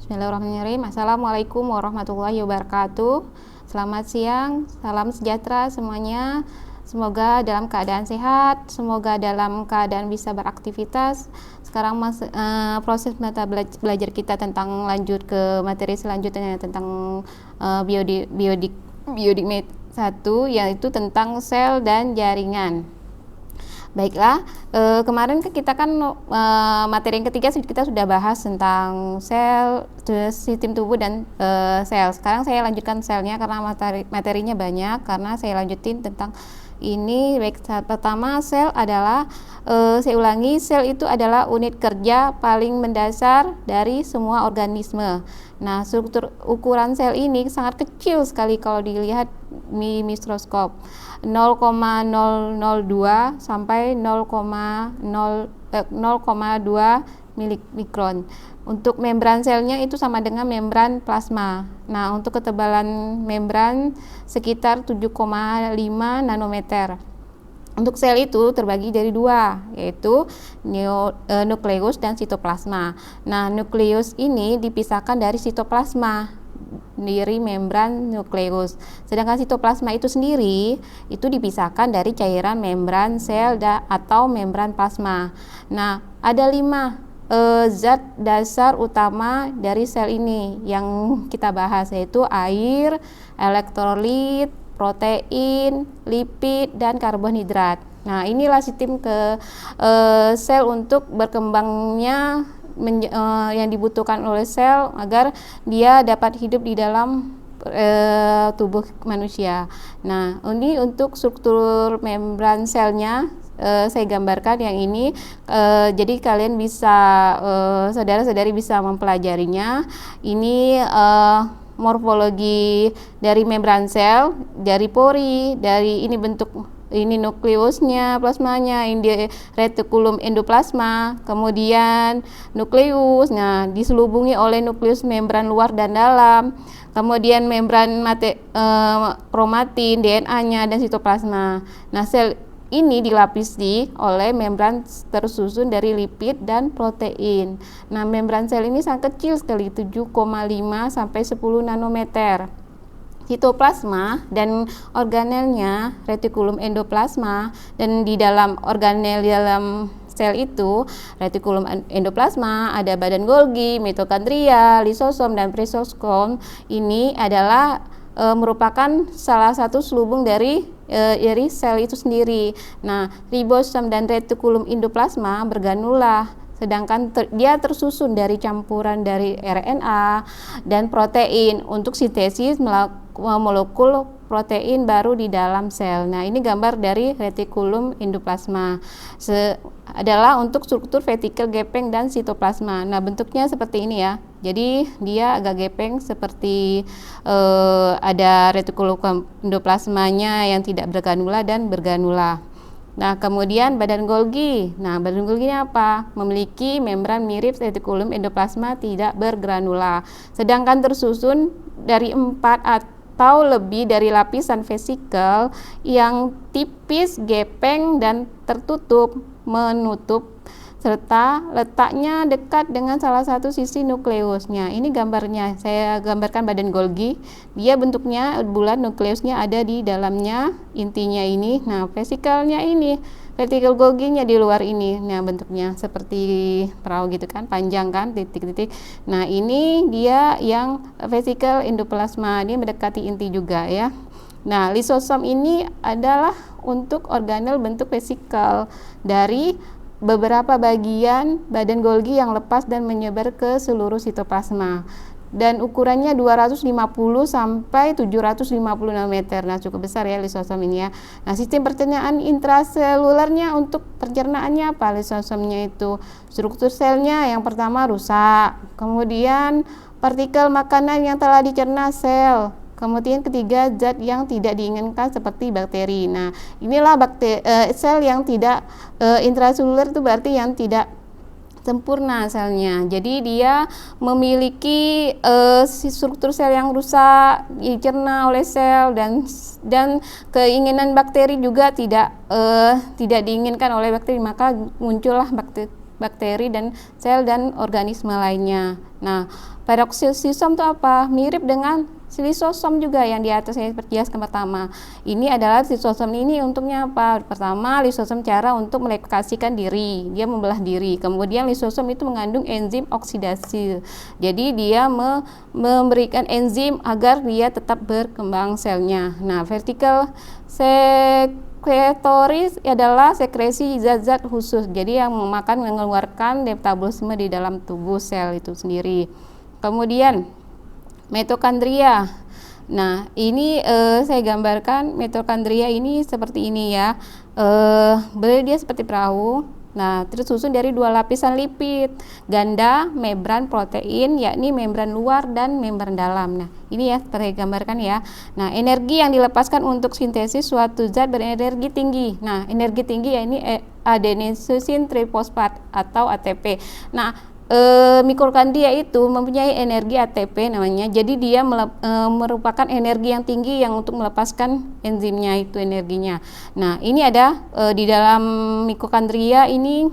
Bismillahirrahmanirrahim. Assalamualaikum warahmatullahi wabarakatuh. Selamat siang, salam sejahtera semuanya. Semoga dalam keadaan sehat, semoga dalam keadaan bisa beraktivitas. Sekarang proses mata belajar kita tentang lanjut ke materi selanjutnya tentang biodik 1, yaitu tentang sel dan jaringan. Baiklah, kemarin kita kan materi yang ketiga kita sudah bahas tentang sel, sistem tubuh dan sel. Sekarang saya lanjutkan selnya karena materinya banyak, karena saya lanjutin tentang ini. Baik, pertama sel adalah saya ulangi, sel itu adalah unit kerja paling mendasar dari semua organisme. Nah, struktur ukuran sel ini sangat kecil sekali kalau dilihat di mikroskop, 0,002 sampai 0,2 mikron. Untuk membran selnya itu sama dengan membran plasma. Nah, untuk ketebalan membran sekitar 7,5 nanometer. Untuk sel itu terbagi dari dua, yaitu nukleus dan sitoplasma. Nah, nukleus ini dipisahkan dari sitoplasma dari membran nukleus. Sedangkan sitoplasma itu sendiri itu dipisahkan dari cairan membran sel atau membran plasma. Nah, ada 5 zat dasar utama dari sel ini yang kita bahas, yaitu air, elektrolit, protein, lipid, dan karbohidrat. Nah, inilah sistem sel untuk berkembangnya yang dibutuhkan oleh sel agar dia dapat hidup di dalam tubuh manusia. Nah, ini untuk struktur membran selnya saya gambarkan yang ini, jadi kalian bisa saudara-saudari bisa mempelajarinya. Ini morfologi dari membran sel, dari pori, dari ini bentuk, ini nukleusnya, plasmanya, ini retikulum endoplasma, kemudian nukleus. Nah, diselubungi oleh nukleus membran luar dan dalam, kemudian membran kromatin, DNA-nya, dan sitoplasma. Nah, sel ini dilapisi oleh membran tersusun dari lipid dan protein. Nah, membran sel ini sangat kecil sekali, 7,5 sampai 10 nanometer. Sitoplasma dan organelnya, retikulum endoplasma, dan di dalam organel dalam sel itu, retikulum endoplasma, ada badan Golgi, mitokondria, lisosom, dan presoskom. Ini adalah merupakan salah satu selubung dari sel itu sendiri. Nah, ribosom dan retikulum endoplasma bergranula, sedangkan dia tersusun dari campuran dari RNA dan protein untuk sintesis molekul protein baru di dalam sel. Nah, ini gambar dari retikulum endoplasma. Adalah untuk struktur vertikal gepeng dan sitoplasma. Nah, bentuknya seperti ini ya. Jadi dia agak gepeng seperti ada retikulum endoplasmanya yang tidak bergranula dan bergranula. Nah, kemudian badan Golgi. Nah, badan Golgi ini apa? Memiliki membran mirip retikulum endoplasma, tidak bergranula. Sedangkan tersusun dari 4 atau lebih dari lapisan vesikel yang tipis, gepeng, dan tertutup, menutup, serta letaknya dekat dengan salah satu sisi nukleusnya. Ini gambarnya, saya gambarkan badan Golgi. Dia bentuknya bulat, nukleusnya ada di dalamnya, intinya ini. Nah, vesikelnya ini, vertikal Golginya di luar ini. Nah, bentuknya seperti perahu gitu kan, panjang kan, titik-titik. Nah, ini dia yang vesikel endoplasma, dia mendekati inti juga ya. Nah, lisosom ini adalah untuk organel bentuk vesikel dari beberapa bagian badan Golgi yang lepas dan menyebar ke seluruh sitoplasma, dan ukurannya 250 sampai 750 nanometer. Nah, cukup besar ya lisosom ini ya. Nah, sistem pencernaan intraselulernya, untuk pencernaannya apa? Lisosomnya itu struktur selnya yang pertama rusak, kemudian partikel makanan yang telah dicerna sel, kemudian ketiga zat yang tidak diinginkan seperti bakteri. Nah, inilah sel yang tidak intraseluler, itu berarti yang tidak sempurna selnya. Jadi dia memiliki struktur sel yang rusak, dicerna oleh sel, dan keinginan bakteri juga tidak diinginkan oleh bakteri, maka muncullah bakteri dan sel dan organisme lainnya. Nah, peroksisom itu apa? Mirip dengan lisosom juga yang di atas saya jelaskan pertama. Ini adalah lisosom ini untuknya apa? Pertama, lisosom cara untuk mereplikasikan diri, dia membelah diri. Kemudian lisosom itu mengandung enzim oksidasi. Jadi dia memberikan enzim agar dia tetap berkembang selnya. Nah, vertikal sekretoris adalah sekresi zat-zat khusus. Jadi yang memakan mengeluarkan metabolisme di dalam tubuh sel itu sendiri. Kemudian mitokondria. Nah, ini saya gambarkan mitokondria ini seperti ini ya. Dia seperti perahu. Nah, tersusun dari dua lapisan lipid ganda, membran protein, yakni membran luar dan membran dalam. Nah, ini ya seperti gambarkan ya. Nah, energi yang dilepaskan untuk sintesis suatu zat berenergi tinggi. Nah, energi tinggi ya ini adenosine trifosfat atau ATP. Nah, mitokondria itu mempunyai energi ATP namanya. Jadi dia merupakan energi yang tinggi yang untuk melepaskan enzimnya itu energinya. Nah, ini ada di dalam mitokondria ini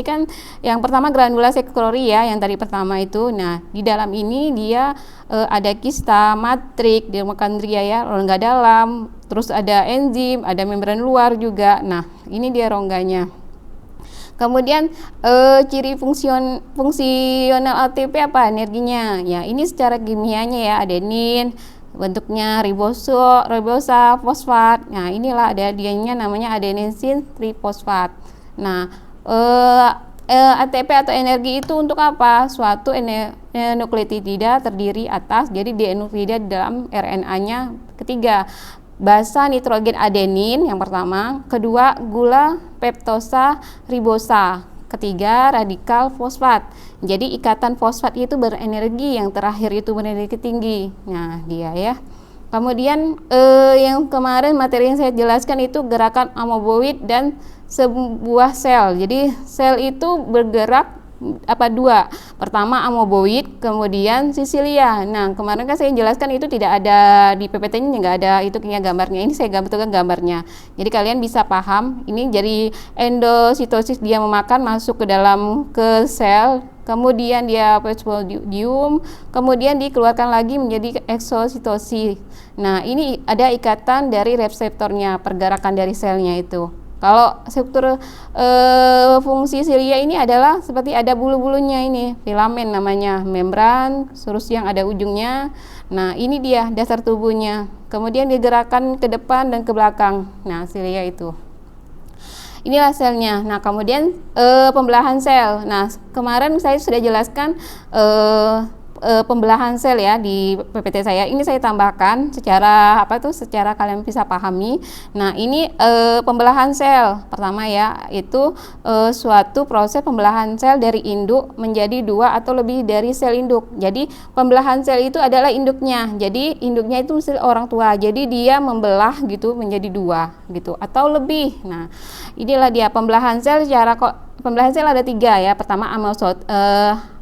kan yang pertama granula sekrori ya, yang tadi pertama itu. Nah, di dalam ini dia ada kista, matrik di mitokondria ya, rongga dalam, terus ada enzim, ada membran luar juga. Nah, ini dia rongganya. Kemudian ciri fungsional ATP apa? Energinya. Ya, ini secara kimianya ya, adenin, bentuknya ribosa fosfat. Nah, inilah ada dianya namanya adenosine trifosfat. Nah, ATP atau energi itu untuk apa? Suatu nukleotida terdiri atas, jadi nukleotida di dalam RNA-nya ketiga. Basa nitrogen adenin yang pertama, kedua gula peptosa ribosa, ketiga radikal fosfat. Jadi ikatan fosfat itu berenergi, yang terakhir itu berenergi tinggi. Nah, dia ya. Kemudian yang kemarin materi yang saya jelaskan itu gerakan amoeboid dan sebuah sel. Jadi sel itu bergerak dua, pertama amoeboid, kemudian sisilia. Nah, kemarin kan saya jelaskan itu tidak ada di PPT ini, nggak ada itu gambarnya. Ini saya betulkan gambarnya, jadi kalian bisa paham. Ini jadi endositosis, dia memakan masuk ke sel, kemudian dia plasmodium, kemudian dikeluarkan lagi menjadi eksositosis. Nah, ini ada ikatan dari reseptornya, pergerakan dari selnya itu. Kalau struktur fungsi silia ini adalah seperti ada bulu-bulunya, ini filamen namanya, membran, terus yang ada ujungnya. Nah, ini dia dasar tubuhnya. Kemudian digerakkan ke depan dan ke belakang. Nah, silia itu. Inilah selnya. Nah, kemudian pembelahan sel. Nah, kemarin saya sudah jelaskan pembelahan sel ya di PPT saya. Ini saya tambahkan secara secara kalian bisa pahami. Nah, ini pembelahan sel pertama ya, itu suatu proses pembelahan sel dari induk menjadi dua atau lebih dari sel induk. Jadi pembelahan sel itu adalah induknya. Jadi induknya itu sel orang tua. Jadi dia membelah gitu menjadi dua gitu atau lebih. Nah, inilah dia pembelahan sel. Pembelahan sel ada tiga ya. Pertama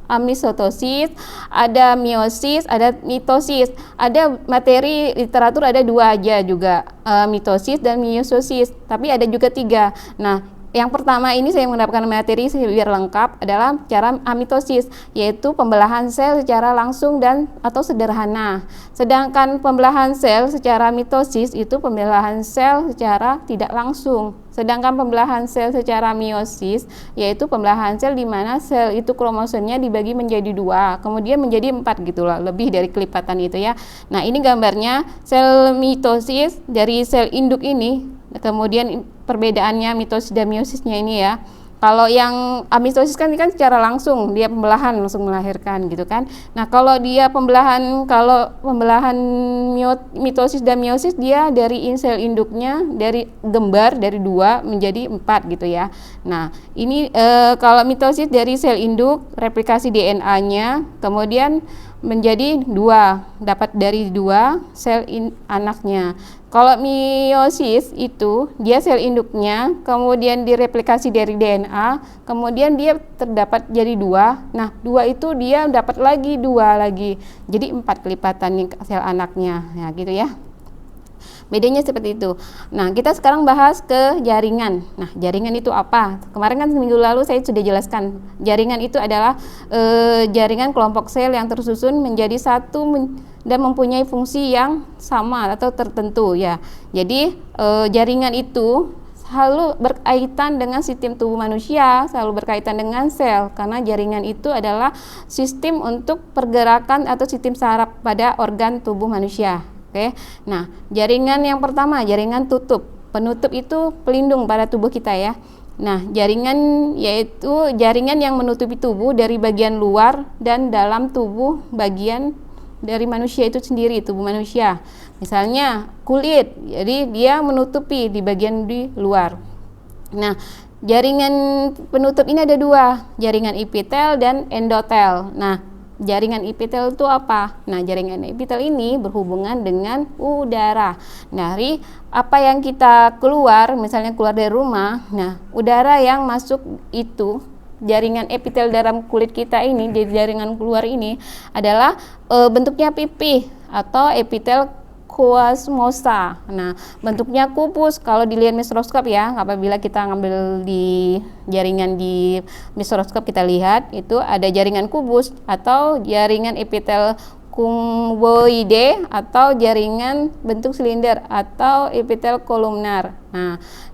amnisotosis, ada meiosis, ada mitosis. Ada materi literatur ada dua aja juga, mitosis dan meiosis, tapi ada juga tiga. Nah, yang pertama ini saya mendapatkan materi biar lengkap adalah cara amitosis, yaitu pembelahan sel secara langsung dan atau sederhana. Sedangkan pembelahan sel secara mitosis itu pembelahan sel secara tidak langsung. Sedangkan pembelahan sel secara meiosis yaitu pembelahan sel di mana sel itu kromosomnya dibagi menjadi dua, kemudian menjadi 4 gitulah, lebih dari kelipatan itu ya. Nah, ini gambarnya sel mitosis dari sel induk ini. Kemudian perbedaannya mitosis dan meisosisnya ini ya. Kalau yang amitosis kan secara langsung, dia pembelahan langsung melahirkan gitu kan. Nah, kalau pembelahan mitosis dan meiosis, dia dari sel induknya dari gembar dari 2 menjadi 4 gitu ya. Nah, ini kalau mitosis dari sel induk replikasi DNA-nya kemudian menjadi 2, dapat dari 2 sel anaknya. Kalau meiosis itu dia sel induknya kemudian direplikasi dari DNA, kemudian dia terdapat jadi 2. Nah, 2 itu dia dapat lagi 2 lagi. Jadi 4 kelipatan nih sel anaknya. Ya, gitu ya. Bedanya seperti itu. Nah, kita sekarang bahas ke jaringan. Nah, jaringan itu apa? Kemarin kan seminggu lalu saya sudah jelaskan. Jaringan itu adalah jaringan kelompok sel yang tersusun menjadi satu dan mempunyai fungsi yang sama atau tertentu ya. Jadi jaringan itu selalu berkaitan dengan sistem tubuh manusia, selalu berkaitan dengan sel, karena jaringan itu adalah sistem untuk pergerakan atau sistem saraf pada organ tubuh manusia. Oke. Nah, jaringan yang pertama, jaringan tutup. Penutup itu pelindung pada tubuh kita ya. Nah, jaringan yaitu jaringan yang menutupi tubuh dari bagian luar dan dalam tubuh bagian dari manusia itu sendiri, tubuh manusia. Misalnya kulit, jadi dia menutupi di bagian di luar. Nah, jaringan penutup ini ada dua, jaringan epitel dan endotel. Nah, jaringan epitel itu apa? Nah, jaringan epitel ini berhubungan dengan udara. Dari apa yang kita keluar, misalnya keluar dari rumah, nah udara yang masuk itu, jaringan epitel dalam kulit kita ini, di jaringan keluar ini adalah bentuknya pipih atau epitel quasmosa. Nah, bentuknya kubus kalau dilihat mikroskop ya. Apabila kita ngambil di jaringan di mikroskop, kita lihat itu ada jaringan kubus atau jaringan epitel kumboide atau jaringan bentuk silinder atau epitel kolumnar.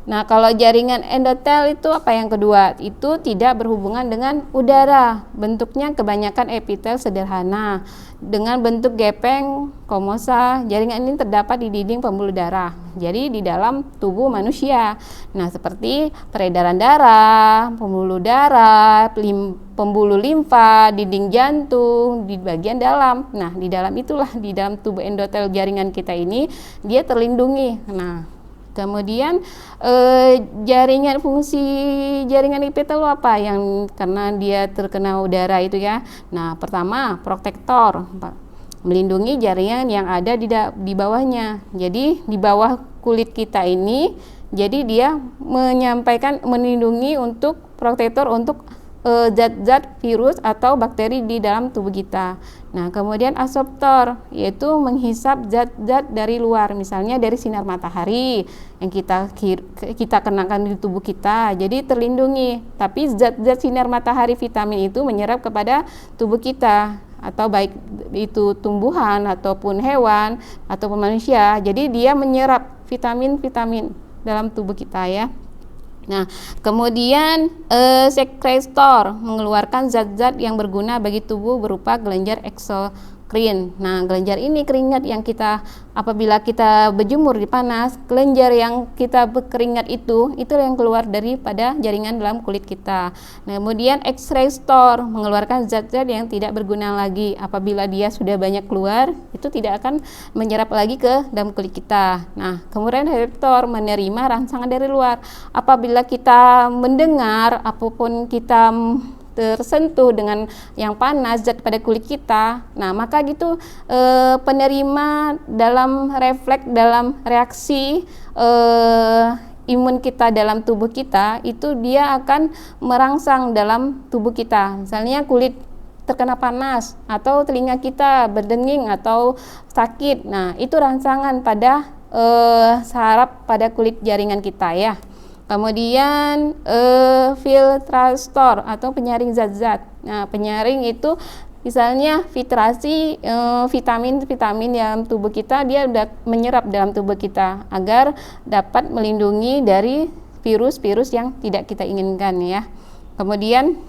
Nah, kalau jaringan endotel itu apa yang kedua? Itu tidak berhubungan dengan udara. Bentuknya kebanyakan epitel sederhana dengan bentuk gepeng komosa. Jaringan ini terdapat di dinding pembuluh darah. Jadi di dalam tubuh manusia. Nah, seperti peredaran darah, pembuluh darah, pembuluh limfa, dinding jantung di bagian dalam. Nah, di dalam itulah, di dalam tubuh endotel jaringan kita ini dia terlindungi. Nah, kemudian jaringan fungsi jaringan epitel apa yang karena dia terkena udara itu ya. Nah, pertama protektor, melindungi jaringan yang ada di bawahnya. Jadi di bawah kulit kita ini, jadi dia melindungi untuk protektor untuk zat-zat virus atau bakteri di dalam tubuh kita. Nah, kemudian absorptor yaitu menghisap zat-zat dari luar, misalnya dari sinar matahari yang kita kenakan di tubuh kita, jadi terlindungi. Tapi zat-zat sinar matahari vitamin itu menyerap kepada tubuh kita, atau baik itu tumbuhan ataupun hewan ataupun manusia. Jadi dia menyerap vitamin-vitamin dalam tubuh kita ya. Nah, kemudian sekretor mengeluarkan zat-zat yang berguna bagi tubuh berupa kelenjar eksokrin. Nah, kelenjar ini keringat yang kita apabila kita berjemur di panas, kelenjar yang kita berkeringat itu yang keluar daripada jaringan dalam kulit kita. Nah, kemudian ekstraktor mengeluarkan zat-zat yang tidak berguna lagi. Apabila dia sudah banyak keluar, itu tidak akan menyerap lagi ke dalam kulit kita. Nah, kemudian reseptor menerima rangsangan dari luar. Apabila kita mendengar apapun kita tersentuh dengan yang panas zat pada kulit kita, nah maka gitu penerima dalam refleks dalam reaksi imun kita dalam tubuh kita itu dia akan merangsang dalam tubuh kita. Misalnya kulit terkena panas atau telinga kita berdenging atau sakit, nah itu rangsangan pada saraf pada kulit jaringan kita ya. Kemudian filtrator atau penyaring zat-zat. Nah, penyaring itu misalnya filtrasi vitamin-vitamin dalam tubuh kita, dia udah menyerap dalam tubuh kita agar dapat melindungi dari virus-virus yang tidak kita inginkan ya. Kemudian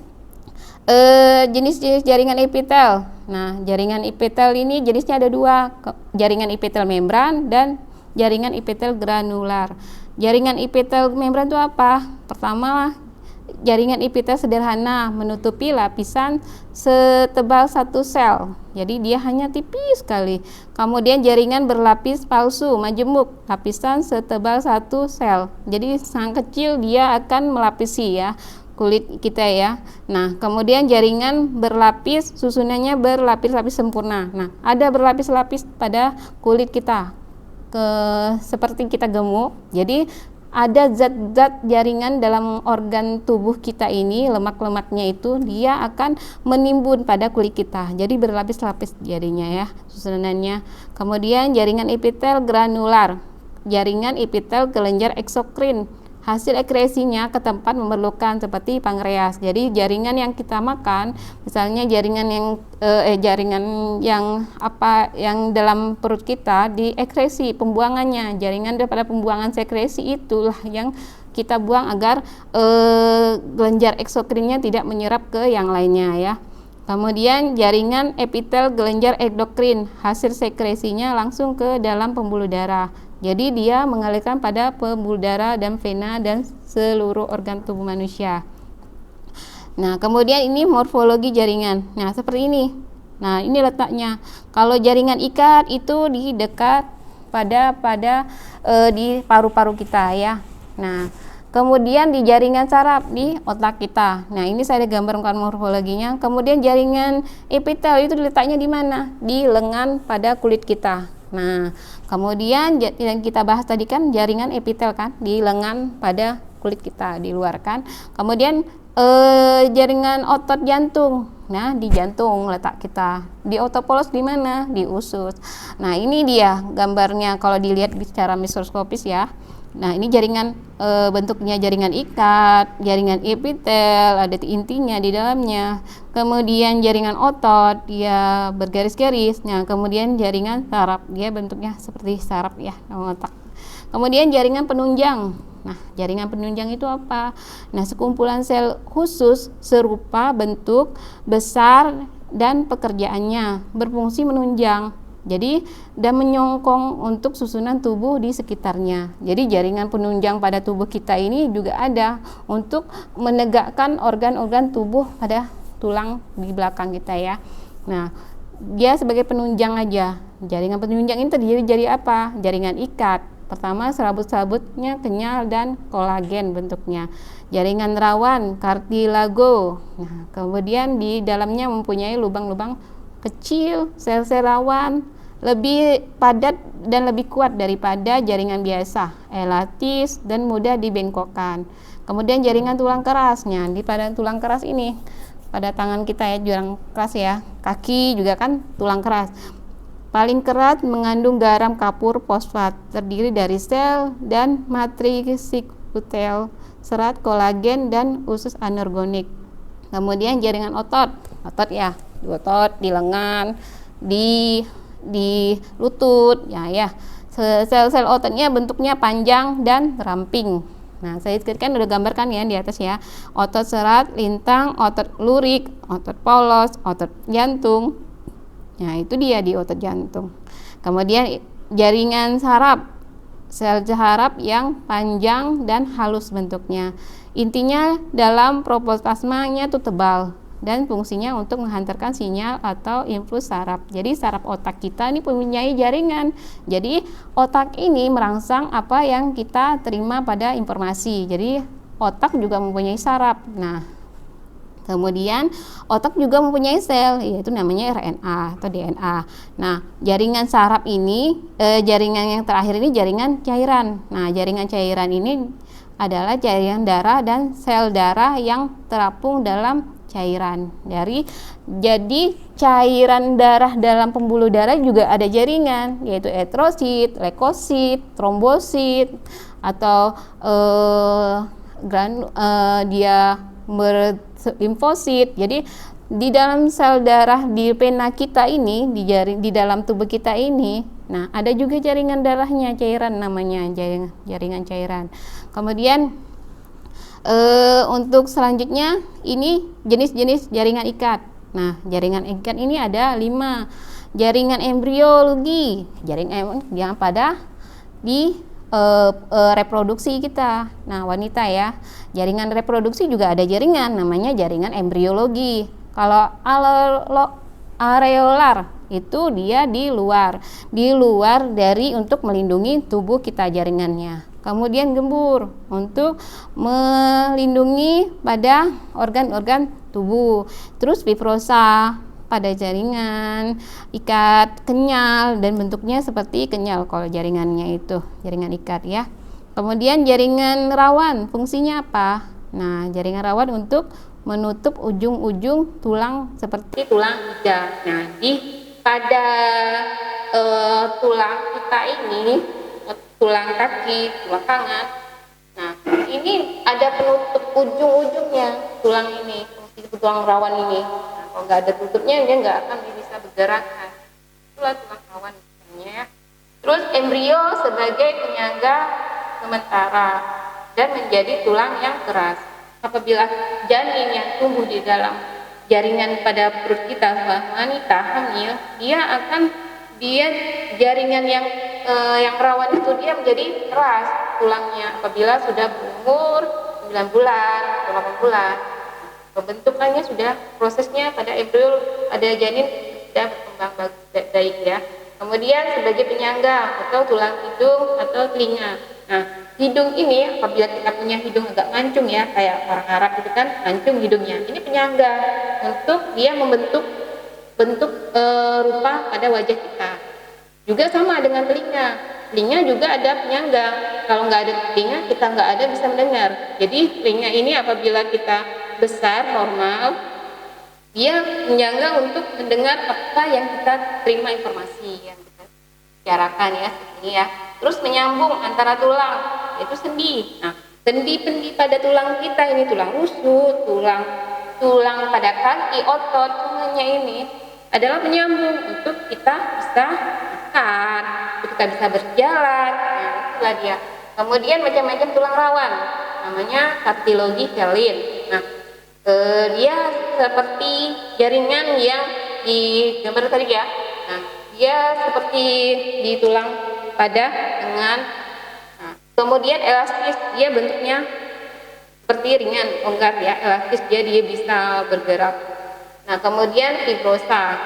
jenis-jenis jaringan epitel. Nah, jaringan epitel ini jenisnya ada dua, jaringan epitel membran dan jaringan epitel granular. Jaringan epitel membran itu apa? Pertama, jaringan epitel sederhana menutupi lapisan setebal satu sel. Jadi dia hanya tipis sekali. Kemudian jaringan berlapis palsu majemuk, lapisan setebal satu sel. Jadi sangat kecil dia akan melapisi ya kulit kita ya. Nah, kemudian jaringan berlapis, susunannya berlapis-lapis sempurna. Nah, ada berlapis-lapis pada kulit kita. Seperti kita gemuk, jadi ada zat-zat jaringan dalam organ tubuh kita ini, lemak-lemaknya itu dia akan menimbun pada kulit kita, jadi berlapis-lapis jadinya ya susunannya. Kemudian jaringan epitel granular, jaringan epitel kelenjar eksokrin. Hasil ekskresinya ke tempat memerlukan seperti pankreas. Jadi jaringan yang kita makan, misalnya jaringan yang dalam perut kita diekskresi pembuangannya. Jaringan daripada pembuangan sekresi itulah yang kita buang agar kelenjar eksokrinnya tidak menyerap ke yang lainnya ya. Kemudian jaringan epitel kelenjar endokrin, hasil sekresinya langsung ke dalam pembuluh darah. Jadi dia mengalirkan pada pembuluh darah dan vena dan seluruh organ tubuh manusia. Nah, kemudian ini morfologi jaringan. Nah, seperti ini. Nah, ini letaknya. Kalau jaringan ikat itu di dekat di paru-paru kita ya. Nah, kemudian di jaringan saraf di otak kita. Nah, ini saya gambarkan morfologinya. Kemudian jaringan epitel itu letaknya di mana? Di lengan pada kulit kita. Nah, kemudian yang kita bahas tadi kan jaringan epitel kan di lengan pada kulit kita di luar kan. Kemudian jaringan otot jantung. Nah, di jantung letak kita. Di otot polos di mana? Di usus. Nah, ini dia gambarnya kalau dilihat secara mikroskopis ya. Nah, ini jaringan bentuknya jaringan ikat, jaringan epitel, ada intinya di dalamnya. Kemudian jaringan otot, dia bergaris-garis. Nah, kemudian jaringan saraf, dia bentuknya seperti saraf ya, otak. Kemudian jaringan penunjang. Nah, jaringan penunjang itu apa? Nah, sekumpulan sel khusus serupa bentuk, besar, dan pekerjaannya berfungsi menunjang. Jadi dan menyongkong untuk susunan tubuh di sekitarnya. Jadi jaringan penunjang pada tubuh kita ini juga ada untuk menegakkan organ-organ tubuh pada tulang di belakang kita ya. Nah, dia sebagai penunjang aja. Jaringan penunjang ini terdiri dari apa? Jaringan ikat. Pertama, serabut-serabutnya kenyal dan kolagen bentuknya. Jaringan rawan, kartilago. Nah, kemudian di dalamnya mempunyai lubang-lubang kecil, sel-sel rawan, lebih padat dan lebih kuat daripada jaringan biasa, elastis dan mudah dibengkokkan. Kemudian jaringan tulang kerasnya, di pada tulang keras ini, pada tangan kita ya, tulang keras ya, kaki juga kan tulang keras. Paling keras mengandung garam kapur fosfat, terdiri dari sel dan matriks sikutel, serat kolagen dan usus anorganik. Kemudian jaringan otot ya, di otot, di lengan, di lutut ya. Sel-sel ototnya bentuknya panjang dan ramping. Nah, saya kan udah gambarkan ya di atas ya. Otot serat, lintang, otot lurik, otot polos, otot jantung. Nah, itu dia di otot jantung. Kemudian jaringan saraf, sel saraf yang panjang dan halus bentuknya. Intinya dalam protoplasmanya itu tebal dan fungsinya untuk menghantarkan sinyal atau impuls saraf. Jadi saraf otak kita ini mempunyai jaringan. Jadi otak ini merangsang apa yang kita terima pada informasi. Jadi otak juga mempunyai saraf. Nah, kemudian otak juga mempunyai sel, yaitu namanya RNA atau DNA. Nah, jaringan saraf ini, jaringan yang terakhir ini jaringan cairan. Nah, jaringan cairan ini adalah jaringan darah dan sel darah yang terapung dalam cairan. Jadi cairan darah dalam pembuluh darah juga ada jaringan, yaitu eritrosit, leukosit, trombosit, atau dia limfosit. Jadi di dalam sel darah di vena kita ini, di dalam tubuh kita ini, nah ada juga jaringan darahnya, cairan namanya, jaringan cairan. Kemudian untuk selanjutnya ini jenis-jenis jaringan ikat. Nah, jaringan ikat ini ada 5. Jaringan embriologi, jaringan yang pada di reproduksi kita. Nah, wanita ya. Jaringan reproduksi juga ada jaringan namanya jaringan embriologi. Kalau areolar itu dia di luar dari untuk melindungi tubuh kita jaringannya. Kemudian gembur untuk melindungi pada organ-organ tubuh. Terus fibrosa pada jaringan ikat kenyal dan bentuknya seperti kenyal kalau jaringannya itu, jaringan ikat ya. Kemudian jaringan rawan, fungsinya apa? Nah, jaringan rawan untuk menutup ujung-ujung tulang seperti tulang iga. Nah, pada tulang kita ini, tulang kaki, tulang tangan. Nah, ini ada penutup ujung-ujungnya tulang ini, fungsi tulang rawan ini. Nah, kalau nggak ada tutupnya dia nggak akan bisa bergerakkan. Itulah tulang rawan misalnya. Terus embrio sebagai penyangga sementara dan menjadi tulang yang keras. Apabila janin yang tumbuh di dalam jaringan pada perut kita wanita hamil, dia jaringan yang rawan itu dia menjadi keras tulangnya apabila sudah berumur 9 bulan atau 8 bulan. Pembentukannya sudah prosesnya pada embrio ada janin sudah berkembang baik ya. Kemudian sebagai penyangga atau tulang hidung atau telinga. Nah, hidung ini apabila kita punya hidung agak mancung ya, kayak orang Arab itu kan mancung hidungnya. Ini penyangga untuk dia membentuk rupa pada wajah kita. Juga sama dengan telinga. Telinga juga ada penyangga. Kalau nggak ada telinga, kita nggak ada bisa mendengar. Jadi telinga ini apabila kita besar normal, dia menyangga untuk mendengar apa yang kita terima informasi yang kita bicarakan ya, ini ya. Terus menyambung antara tulang, yaitu sendi. Nah, sendi-sendi pada tulang kita ini, tulang rusuk, tulang pada kaki, otot, semuanya ini adalah penyambung untuk kita bisa makan, untuk kita bisa berjalan. Nah, itulah dia. Kemudian macam-macam tulang rawan, namanya kartilogi felin. Nah, dia seperti jaringan yang di gambar tadi ya. Nah, dia seperti di tulang pada dengan. Nah, kemudian elastis, dia bentuknya seperti ringan, longgar ya, elastis dia bisa bergerak. Nah, kemudian fibrosa.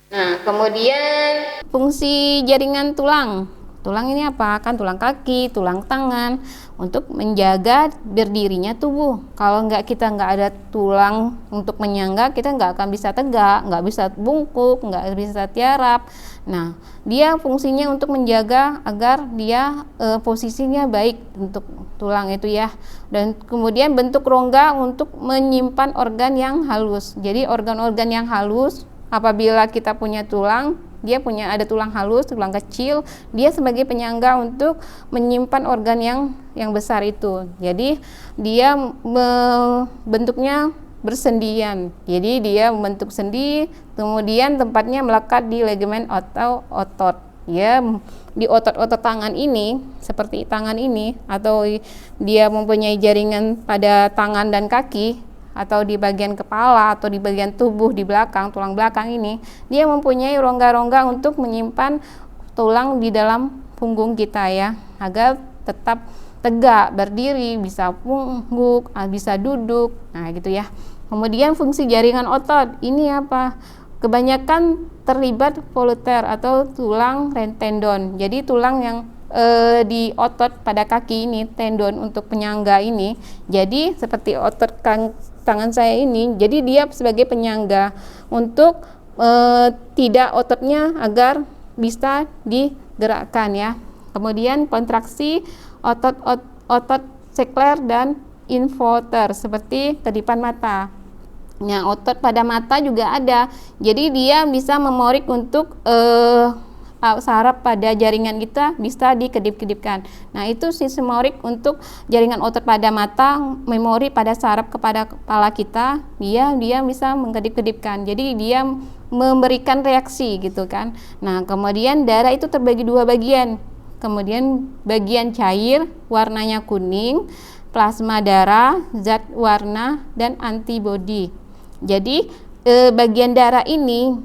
Nah, kemudian fungsi jaringan tulang. Tulang ini apa? Kan tulang kaki, tulang tangan untuk menjaga berdirinya tubuh. Kalau kita nggak ada tulang untuk menyangga, kita nggak akan bisa tegak, nggak bisa bungkuk, nggak bisa tiarap. Nah, dia fungsinya untuk menjaga agar dia posisinya baik untuk tulang itu ya. Dan kemudian bentuk rongga untuk menyimpan organ yang halus. Jadi organ-organ yang halus apabila kita punya tulang, dia ada tulang halus, tulang kecil, dia sebagai penyangga untuk menyimpan organ yang besar itu. Jadi dia bentuknya bersendian. Jadi dia membentuk sendi, kemudian tempatnya melekat di ligamen atau otot. Ya, di otot-otot tangan ini, seperti tangan ini, atau dia mempunyai jaringan pada tangan dan kaki, atau di bagian kepala atau di bagian tubuh di belakang, tulang belakang ini, dia mempunyai rongga-rongga untuk menyimpan tulang di dalam punggung kita ya, agar tetap tegak, berdiri, bisa bungkuk, bisa duduk. Nah, gitu ya. Kemudian fungsi jaringan otot, ini apa? Kebanyakan terlibat voluter atau tulang tendon. Jadi tulang yang di otot pada kaki ini, tendon untuk penyangga ini. Jadi seperti otot tangan saya ini, jadi dia sebagai penyangga untuk tidak ototnya agar bisa digerakkan ya. Kemudian kontraksi otot sekler dan involter seperti kedipan mata. Nah, otot pada mata juga ada. Jadi dia bisa memorik untuk saraf pada jaringan kita bisa dikedip-kedipkan. Nah, itu sisemorik untuk jaringan otot pada mata, memori pada saraf kepada kepala kita, dia bisa mengkedip-kedipkan. Jadi dia memberikan reaksi gitu kan. Nah, kemudian darah itu terbagi dua bagian. Kemudian bagian cair warnanya kuning, plasma darah, zat warna, dan antibodi. Jadi bagian darah ini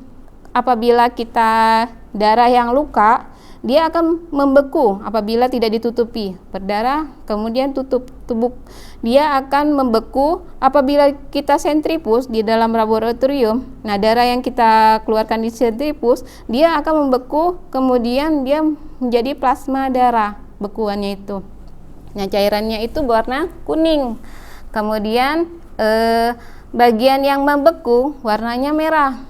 apabila kita darah yang luka, dia akan membeku apabila tidak ditutupi, berdarah kemudian tubuh dia akan membeku apabila kita sentrifus di dalam laboratorium. Nah, darah yang kita keluarkan di sentrifus dia akan membeku, kemudian dia menjadi plasma darah bekuannya itu. Nah, cairannya itu berwarna kuning. Kemudian bagian yang membeku warnanya merah.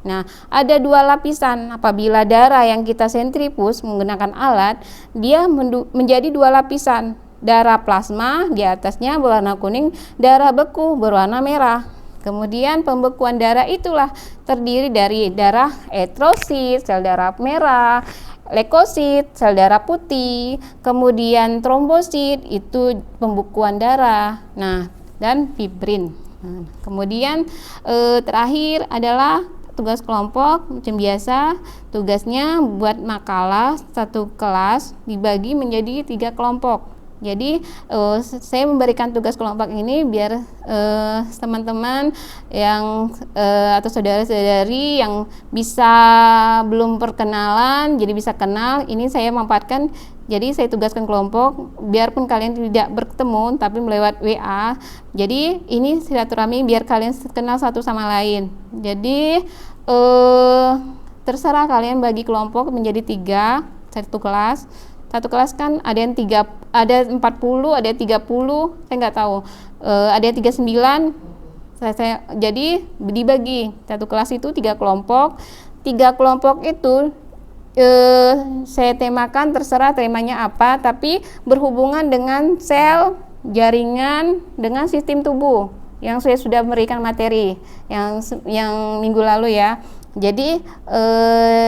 Nah, ada dua lapisan. Apabila darah yang kita sentrifus menggunakan alat, dia menjadi dua lapisan. Darah plasma di atasnya berwarna kuning, darah beku berwarna merah. Kemudian pembekuan darah itulah terdiri dari darah eritrosit, sel darah merah, leukosit, sel darah putih, kemudian trombosit, itu pembukuan darah. Nah, dan fibrin. Nah, kemudian terakhir adalah tugas kelompok. Macam biasa, tugasnya buat makalah satu kelas dibagi menjadi 3 kelompok. Jadi saya memberikan tugas kelompok ini biar teman-teman yang atau saudara-saudari yang bisa belum perkenalan jadi bisa kenal. Ini saya manfaatkan, jadi saya tugaskan kelompok biarpun kalian tidak bertemu tapi melewat WA. Jadi ini silaturahmi biar kalian kenal satu sama lain. Jadi terserah kalian bagi kelompok menjadi 3 satu kelas. Satu kelas kan ada yang 40, ada yang 30, saya nggak tahu, ada yang 39. Jadi dibagi satu kelas itu 3 kelompok. 3 kelompok itu saya temakan, terserah temanya apa, tapi berhubungan dengan sel, jaringan, dengan sistem tubuh yang saya sudah memberikan materi yang minggu lalu ya. Jadi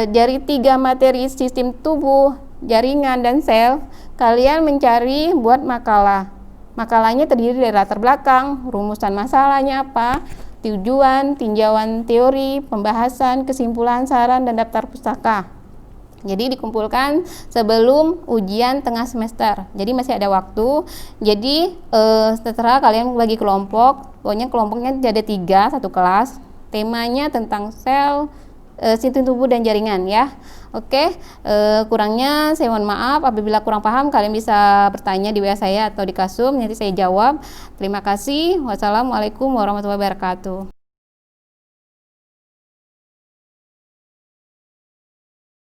dari 3 materi sistem tubuh, jaringan, dan sel, kalian mencari buat makalah. Makalahnya terdiri dari latar belakang, rumusan masalahnya apa, tujuan, tinjauan teori, pembahasan, kesimpulan, saran, dan daftar pustaka. Jadi dikumpulkan sebelum ujian tengah semester. Jadi masih ada waktu. Jadi setelah kalian bagi kelompok, pokoknya kelompoknya ada 3 satu kelas. Temanya tentang sel, sistem tubuh, dan jaringan ya. Oke, kurangnya saya mohon maaf. Apabila kurang paham, kalian bisa bertanya di WA saya atau di Kasum, nanti saya jawab. Terima kasih. Wassalamualaikum warahmatullahi wabarakatuh.